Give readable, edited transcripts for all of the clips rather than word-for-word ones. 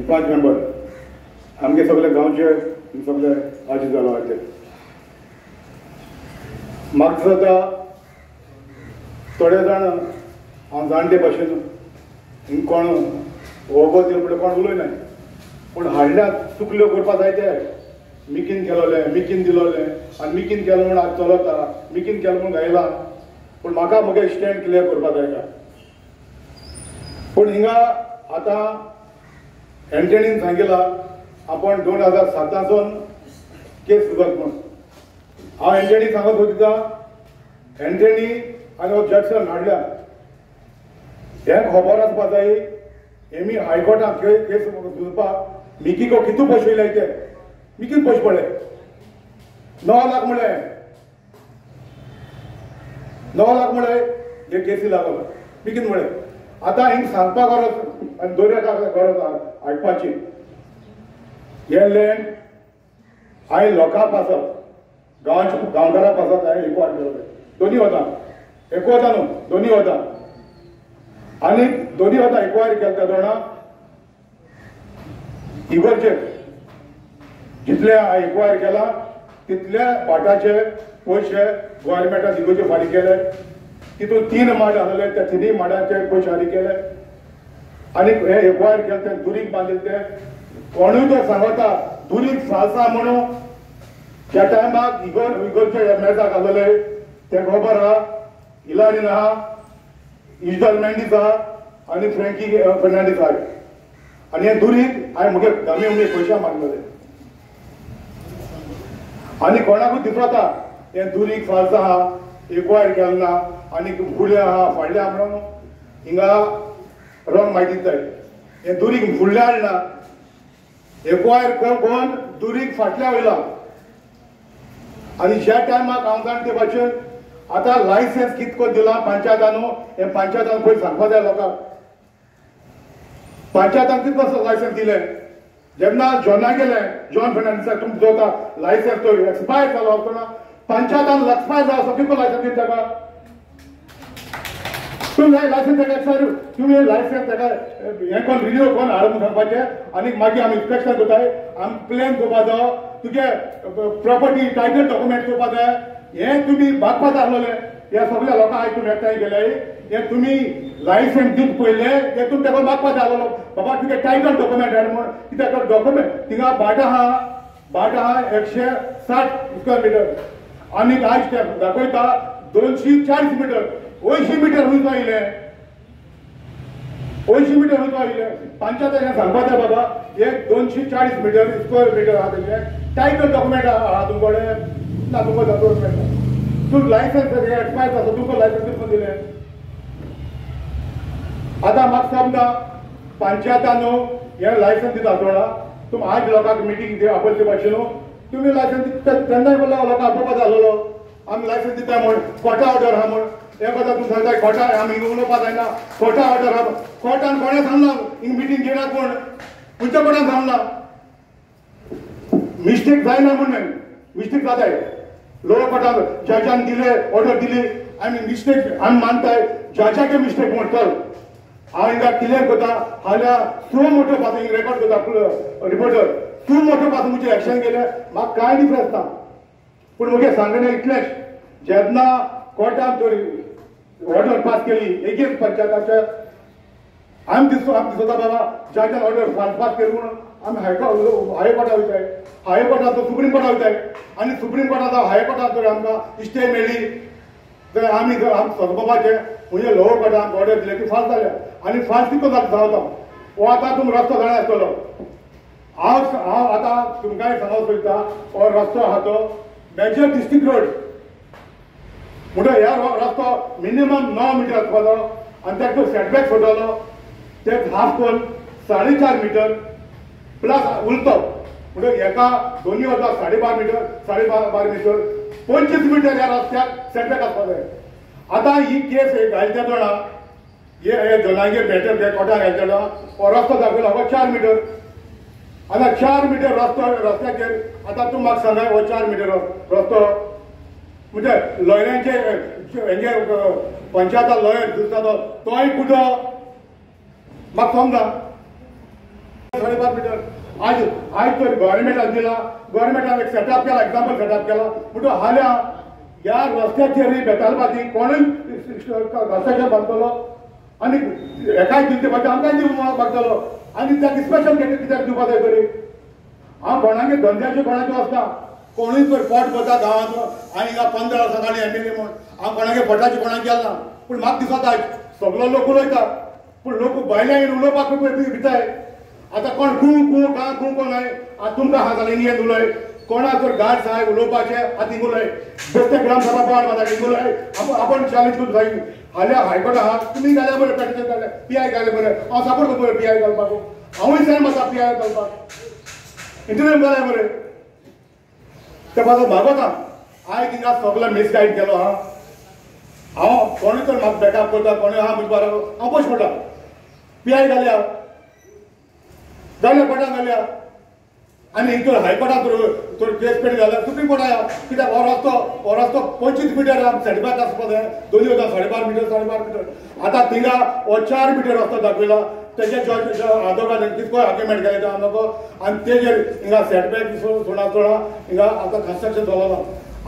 5 member आमगे सगळे गांवचे सगळे आजी जालो ते म्हाका जाता थोडे जाण हांव जाणटे भाशेन कोण वगो दिलो कोण उलयनाय पूण हाडल्यात चुकल्यो करपा जाय ते मिकीन केलोले मिकीन दिलोले आनी मिकीन केलो म्हूण आज चलता मिकीन केलो म्हूण गायला पूण म्हाका म्हगे स्टँड क्लियर करपा जाय का पूण हिंगा आतां एंटनीन सांगिला आपण 2007 केस सुरवात म्हूण हांव एंटनी सांगत होता एंटनी आनी हो जॅक्सन हाडल्या हे खबर आसपा जाय एमी हायकोर्टात केस सुरपाक मिकीको कितू पयशे वयले ते मिकीन पयशे पडले 9 लाख म्हळ्ळे 9 लाख म्हळ्ळे हे केसी लागलो मिकीन म्हळ्ळे आतां हिंग सांगपा गरज आनी दोऱ्याक गरज हाडपाची हे लँड हांवें लोकांक पासप गांवकारांक पासप हांवें एकवार केलो दोनी वता एकवता न्हू दोनी वता आनी दोनी वता एकवार केल्या जाणा इगोरचे जितले एकवायर केला तितल्या पाटाचे पयशे गोवोरमेंटान इगोरचे फारीक केले तितून 3 माड आसले त्या 3 माडाचे पयशे फारीक केले आनी हे एकवायर केले ते दुरीक बांदिले ते कोणूय तो सांगता दुरीक सालसा म्हणून त्या टायमाक इगोरचे मेळटाक आसले ते खबर आहा इलारीन आहा इजल मेंडीस आहा आनी फ्रँकी फर्नांडीस आहा आनी हे दुरीक हांवें म्हगे घामी म्हगे पयशे मागलेले आनी कोणाकूच दिसता हे दुरीक फाल्सा आहा एकवायर केलो ना आनी फुडें आहा फाडलें आहा म्हणून हिंगा रॉंग म्हायती दिताय हे दुरीक फुडलें हाडना एकवायर कोण दुरीक फाटल्या वयला आनी ज्या टायमाक हांव जाण ते भाशेन आतां लायसन्स कितको दिला पंचायतान हे पंचायतान पयलीं सांगपा जाय लोकांक पंचायतान कितको लायसन्स दिले जेन्ना जॉना गेले जॉन फर्नांडीसाक तुमचो जोता लायसन्स तो एक्सपायर जालो आसतना पंचायतान एक्सपायर जालो कितको लायसन्स दिता ताका तुम्ही लायसन्स ताका एक्सपायर तुम्ही लायसन्स ताका हे कोण रिन्यू कोण हाडून सांगपाचे आनी मागीर आमी इन्स्पेक्शन कोताय आमी प्लेन घेवपा जाय तुगे प्रॉपर्टी टायटल डॉक्युमेंट घेवपा जाय हे तुम्ही बागपा जाय हे सगळ्या लोकांक आयकून एकठांय गेले हे तुम्ही लायसन्स दिवंक पयले तेतून ताका मागपा जाय बाबा तुगे टायटल डॉक्युमेंट हाड म्हण कित्याक डॉक्युमेंट थिंगा बाट आहा 160 स्क्वेअर मिटर आनी आयज ते दाखयता 240 मिटर 80 मिटर खंयचो आयले 80 मिटर खंयचो आयले पंचायतान सांगपा जाय बाबा हे 240 मिटर स्क्वेअर मिटर आहा तेजे टायटल डॉक्युमेंट आहा तुमकडे ना तुमकां दाखोवंक मेळटा तू लायसन्स एक्सपायर जाता तुमकां लायसन्स दिवपाक दिलें आतां म्हाका समजा पंचायतान हे लायसन्स दिता आसतना तुमी आज लोकांक मिटींग आपयले भाशेन तुमी लायसन्स दिता तेन्नाय लोकांक आपोवपा जाय आसलो आमी लायसन्स दिता म्हण कोर्टा ऑर्डर आहा म्हण हे कथा तुमी सांगता कोर्टा आमी हिंगा उलोवपा जायना कोर्टा ऑर्डर आहा कोर्टान कोणें सांगना हिंग मिटींग घेयनात म्हण खंयच्या कोर्टान सांगना मिस्टेक जायना म्हण मिस्टेक जाताय लोअर कोर्टान जजान दिले ऑर्डर दिली आमी मिस्टेक आमी मानताय जजाचे मिस्टेक म्हण चल हांव हिंगा क्लियर करता हाल्या सो मोठो पासून हिंग रेकॉर्ड करता रिपोर्टर तूं मोठो पासून म्हजें एक्शन केलें म्हाका कांय डिफरन्स ना पूण म्हगे सांगणें इतलेंच जेन्ना कोर्टान ऑर्डर पास केली एगेन्स्ट पंचायताचे आमी दिसता बाबा जजान ऑर्डर पास केली म्हणून आमी हायकोर्टा वयताय हायकोर्टाचो सुप्रीम कोर्टा वयताय आनी सुप्रीम कोर्टाचो हायकोर्टान जर आमकां स्टे मेळ्ळी तर आमी सदबाबाचे म्हणजे लोअर कोर्टान ऑर्डर दिले की फास्ट जाल्या आनी फास्ट कितलो जाता हो आतां तुमी रस्तो जाणा आसतलो हांव आतां तुमकांय सांगूंक सोदता हो रस्तो आहा तो मेजर डिस्ट्रिक्ट रोड म्हणटो ह्या रस्तो मिनिमम 9 मिटर आसपाचो आनी ताका सेटबॅक सोडलो ते हाफ कोन 4.5 मिटर प्लस उलतो म्हणजे एका दोन्ही वता 12.5 मिटर 12.5 मिटर 25 मिटर ह्या रस्त्याक सेटबॅक आसपा जाय आतां ही केस घालच्या जाणा हे जनागेर बेटर ते कोर्टान घालच्या जाणा हो रस्तो दाखयलो हो 4 मिटर आतां 4 मिटर रस्त्याचेर आतां तूं म्हाका सांगा हो 4 मिटर रस्तो म्हणजे लॉयरांचे हेंगे पंचायता लॉयर दिसता तोय कुठो म्हाका समजा 5.5 मीटर आज आज तर गव्हर्नमेंटान दिला गव्हर्नमेंटान एक सेटअप केला एक्झाम्पल सेटअप केला म्हणून हाल्या या रस्त्याचेर बेतालबाजी कोणूय रस्त्याचेर बांदतलो आनी एकाय दिवचे पडटा आमकांय दिवंक मागतलो आनी ताका स्पेशल कित्याक दिवपाक जाय तरी हांव कोणागे धंद्याचे कोणाचे वचना कोणूय तर पोट भरता गांवांतलो हांवें हिंगा 15 वर्सां जालीं एमएलए म्हूण हांव कोणागे पोटाची कोणाक गेल ना पूण म्हाका दिसता सगळो लोक उलयता पूण लोक भायल्या येवन उलोवपाक भिताय आतां कोण खूं कां खूं कोणाय आतां तुमकां हांगा जालें इंडियन उलय कोणा जर गाड साय उलोवपाचें आतां हिंग उलय बेश्टे ग्राम सभा बोवाळ मारता हिंग उलय आपण चॅलेंज करून जाय हाल्या हायकोर्ट आहा तुमी घाल्या बरें पॅटिशन घाल्या पीआय घाले बरें हांव सपोर्ट करता बरें पीआय घालपाक हांवूय सेम आसा पीआय घालपाक इंटरव्यू घाल्या बरें ते म्हाका मागोता हांवें थिंगा सगळो मिसगायड केलो आहा हांव कोणूय तर म्हाका बॅकअप करता कोणूय आहा म्हजे बारा हांव पयशे पडटा पीआय घाल्या जाल्या पटान घाल्या आनी हितूर हायकोर्टाक तर केस पेट घाल्या सुप्रीम कोर्टाया कित्याक हो रस्तो 25 मीटर 5.5 आसपा जाय दोनी वयता 12.5 मीटर 12.5 मीटर आतां थिंगा हो 4 मीटर रस्तो दाखयला तेजे जज आदोगान कितकोय आर्ग्युमेंट केले तो नको आनी तेजेर हिंगा सेटबॅक सोडा हिंगा आतां कन्स्ट्रक्शन चलना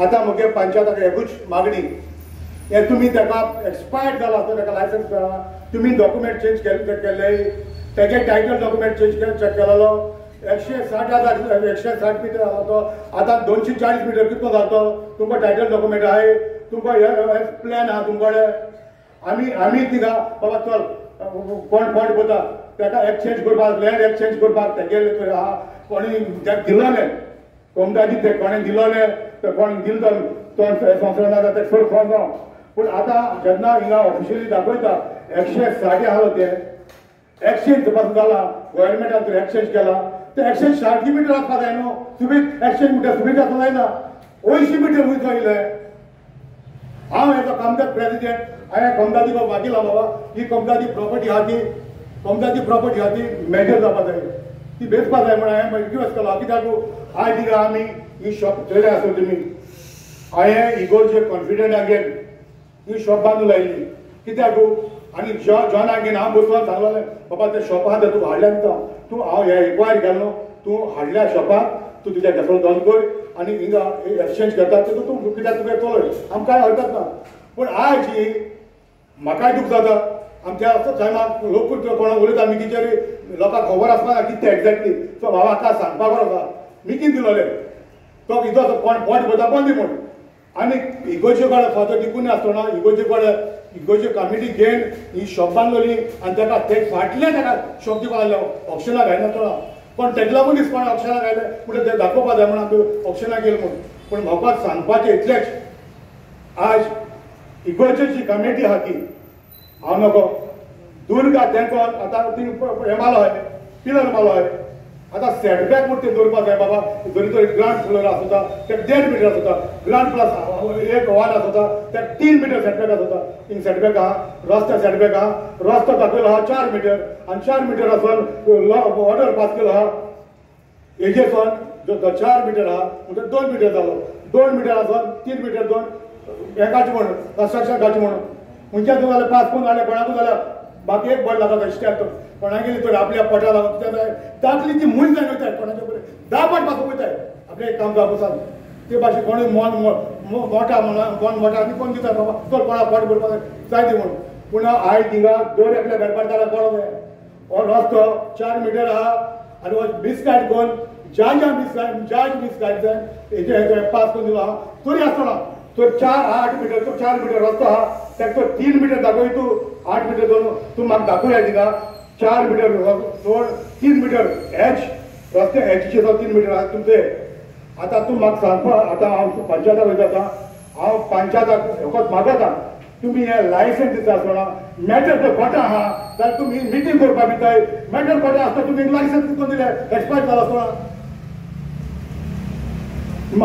आतां मुगे पंचायताक एकूच मागणी हे तुमी ताका एक्सपायर्ड जाला तो ताका लायसन्स मेळना तुमी डॉक्युमेंट चेंज केले तेजे टायटल डॉक्युमेंट चेक केलेलो 160 मीटर आला तो आतां 240 मीटर कितलो जालो तो तुमकां टायटल डॉक्युमेंट आहे तुमकां प्लॅन आहा तुमकडे आमी थिंगा बाबा चल कोण पॉयंट पळयता ताका एक्सचेंज करपाक लँड एक्सचेंज करपाक तेगेले आहा कोणी दिलोले कोमदाजी ते कोणें दिलोले ते कोण दिलो तो संस्था ते सोड फोन पूण आतां जेन्ना हिंगा ऑफिशियली दाखयता 160 आलो ते एक्सचेंज पासून जाला गव्हर्नमेंटान तर एक्सचेंज केला ते एक्सचेंज 60 मीटर आसपाक जाय न्हू सुबीत एक्सचेंज मीटर सुबीत आसपाक जायना 80 मीटर वयता येयले हांव हेजो कामदार प्रेसिडेंट हांवें कोमदादी मागिला बाबा ही कोमदादी प्रॉपर्टी आहा ती कोमदादी प्रॉपर्टी आहा ती मेजर जावपाक जाय ती बेसपाक जाय म्हण हांवें रिक्वेस्ट केलो कित्याक आयज थिंगा आमी ही शॉप चोयले आसू तुमी हांवें इगोर्जे कॉन्फिडंट आगेन ही शॉप बांदून लायली कित्याक आनी जॉन आगेन हांव बसोन सांगलोलें बाबा ते शॉपाक तूं हाडल्या तूं हांव हे इन्क्वायरी केलो तूं हाडल्या शॉपाक तूं तुज्या घेतलो बंद कर आनी हिंगा एक्सचेंज करता तूं कित्याक तुवें चलय आमकां कांय हरकत ना पूण आयज ही म्हाकाय दूख जाता आमच्या टायमाक लोक कोणा उलयता मिकीचेर लोकांक खबर आसना कितें तें एक्झॅक्टली सो बाबा आतां सांगपाक बरो आसा मिकीन दिलोले तो इदो कोण पॉयंट पळयता बंदी म्हूण आनी इगोचे कडेन फातर टिकून आसतना इगोचे कमिटी घेवन ही शॉप बांदलोली आनी ताका ते फाटले ताका शॉप दिवपाक लागले ऑप्शनाक घायनासतना पण तेका लागून दिसपा ऑप्शनाक घायले म्हणून ते दाखोवपाक जाय म्हणून आमी ऑप्शनाक गेले म्हूण पूण म्हाका सांगपाचें इतलेंच आज इगोर्जेची कमिटी आहा ती हांव नको दुर्गा तेंको आतां ती हे मालो हय पिलर मालो हय आतां सेटबॅक म्हूण ते दवरपाक जाय बाबा जरी तर ग्राउंड फ्लोर आसता तेका 1.5 मीटर आसता ग्राउंड प्लस एक वॉल आसता तेका 3 मीटर सेटबॅक आसता थिंग सेटबॅक आहा रस्ता सेटबॅक आहा रस्तो दाखयलो आहा 4 मीटर आनी 4 मीटर आसून ऑर्डर पास केलो आहा हेजेसून जो 4 मीटर आहा म्हणजे 2 मीटर जालो 2 मीटर आसून 3 मीटर 2 हेकाचें म्हणून कन्स्ट्रक्शन घालचें म्हणून खंयच्या तूं जाल्यार 5 पूण जाल्यार कोणाकूय जाल्यार बाकी एक बड लागता स्टॅप कोणा गेली तर आपल्या पोटा लागून कित्याक दाखली ती मूल जाय वयताय कोणाच्या बरें 10 पाट पासून वयताय आपलें एक काम जावपाक ते भाशेन कोणूय मोठा म्हणून कोण मोठा आनी कोण दिता बाबा चल कोणा पोट भरपाक जाय ती म्हणून पूण आयज थिंगा दोन एकल्या घडपाक पडो जाय हो रस्तो 4 मीटर आहा आनी हो मिसगायड करून ज्या मिसगायड जाय हेजे पास करून दिलो आहा तरी आसतना तो 8 मीटर तो 4 मीटर रस्तो आहा ताका तो 3 मीटर दाखय तूं 8 मीटर दोन तूं म्हाका दाखोवया थिंगा 4 मीटर सोड 3 मीटर एच रस्ते एचचे 3 मीटर आहा तुमचे आतां तूं म्हाका सांगपा आतां हांव पंचायताक वयता हांव पंचायताक फकत मागता तुमी हे लायसन्स दिता आसतना मॅटर तो कोटा आहा जाल्यार तुमी मिटींग करपाक दिताय मॅटर कोटा आसता तुमी लायसन्स कितलो दिले एक्सपायर जाला आसतना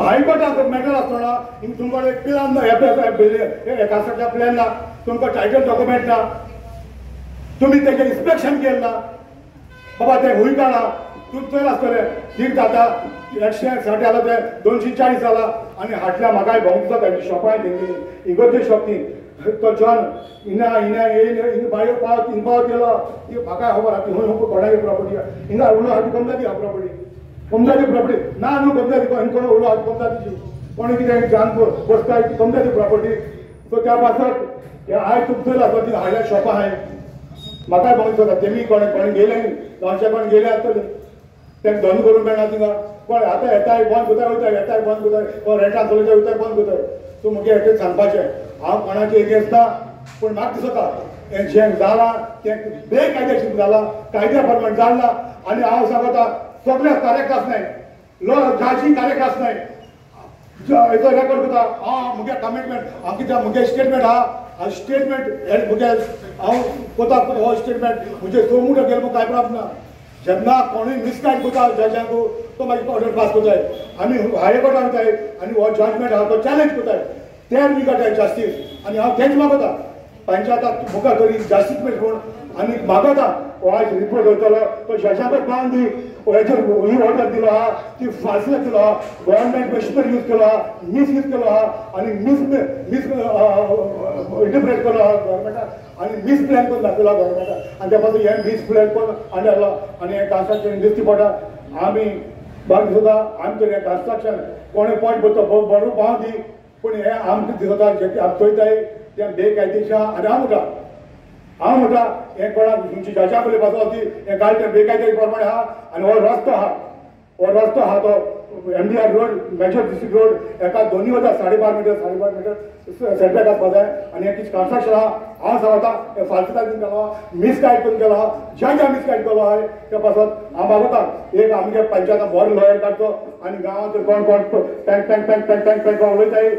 हायकोर्टाक मॅटर आसतना तुमकडे प्लॅन ना कासाच्या प्लॅन ना तुमकां टायटल डॉक्युमेंट ना तुमी तेजें इन्स्पेक्शन केलें ना बाबा ते खूंय काडा तूं चल आसतलें ठीक जाता 160 जालां ते 240 जाला आनी हाटल्या म्हाकाय भोंवूंक जाता शॉपाय तेंगेली इगोर्जे शॉप ती तो जॉन इना इना ये बायो पाव तीन पाव केलो ये भाका खबर आती होय हो कोणागे प्रॉपर्टी हिंगा उलो हाती कमदा दी प्रॉपर्टी कमदा दी प्रॉपर्टी ना नु कमदा दी कोण उलो हाती कमदा दी कोणी कितें जान बसता ती कमदा दी प्रॉपर्टी तो त्या पासत या आय तुमचो आसा ती हायला शॉप आहाय म्हाका बघत होता तेमी कोण गेले गांवचे कोण गेले आसतले तें धन करून मेळना थिंगा कोण आतां येताय बंद कोताय वयताय येताय बंद कोताय कोण रेंटान चलयताय वयताय बंद कोताय सो म्हगे हें सांगपाचें हांव कोणाचे एगेन्स्ट ना पूण म्हाका दिसता हें जें जालां तें बेकायदेशीर जालां कायद्या प्रमाण जालना आनी हांव सांगता सगळे करेक्ट आसनाय जाची करेक्ट आसनाय हेचो रेकॉर्ड करता हांव म्हगे कमिटमेंट हांव कित्याक म्हगे स्टेटमेंट आहा स्टेटमेंट म्हगे हांव कोता हो स्टेटमेंट म्हणजे सोमूट गेलो कांय प्रॉब्लम ना जेन्ना कोणूय मिसगायड करता जजांक तो मागीर ऑर्डर पास करताय आमी हायकोर्टान वताय आनी हो जजमेंट आहा तो चॅलेंज करताय तेर वी गटाय जास्तीस आनी हांव तेंच मागता पंचायताक मुखार करी जास्तीस म्हण आनी मागता हो आज रिपोर्ट करतलो तो जजाक पावन दी हेचेर ही ऑर्डर दिलो आहा ती फासले दिलो आहा गव्हर्नमेंट मशिनरी यूज केलो आहा मिसयूज केलो आहा आनी मिस इंटरप्रेट केलो आहा गव्हर्नमेंटान आनी मिस प्लॅन करून दाखयलो आहा गव्हर्नमेंटान आनी त्या पासून हे मिस प्लॅन करून हाडलो आनी हे कन्स्ट्रक्शन दिसती पडटा आमी बाकी सुद्दां आमी तर हें कन्स्ट्रक्शन कोणें पॉयंट करता बरो पाव दी पूण हे आमकां दिसता जे आमी चोयताय तें बेकायदेशीर आनी हांव म्हणटा हें कोणाक तुमची जजा पयली पासून ती हें घाल तें बेकायदेशीर प्रमाणे आहा आनी हो रस्तो आहा तो MDR road major district road एका दोनी वता 12.5 मीटर सेटबॅक आसपा जाय आनी हें कितें कन्स्ट्रक्शन आहा हांव सांगता हें फालतूकाय बीन केलो आहा मिसगायड करून केलो आहा जजा मिसगायड केलो आहा त्या पासून हांव मागता एक आमगे पंचायतान बरो लॉयर काडचो आनी गांवांत कोण कोण पँक उलयताय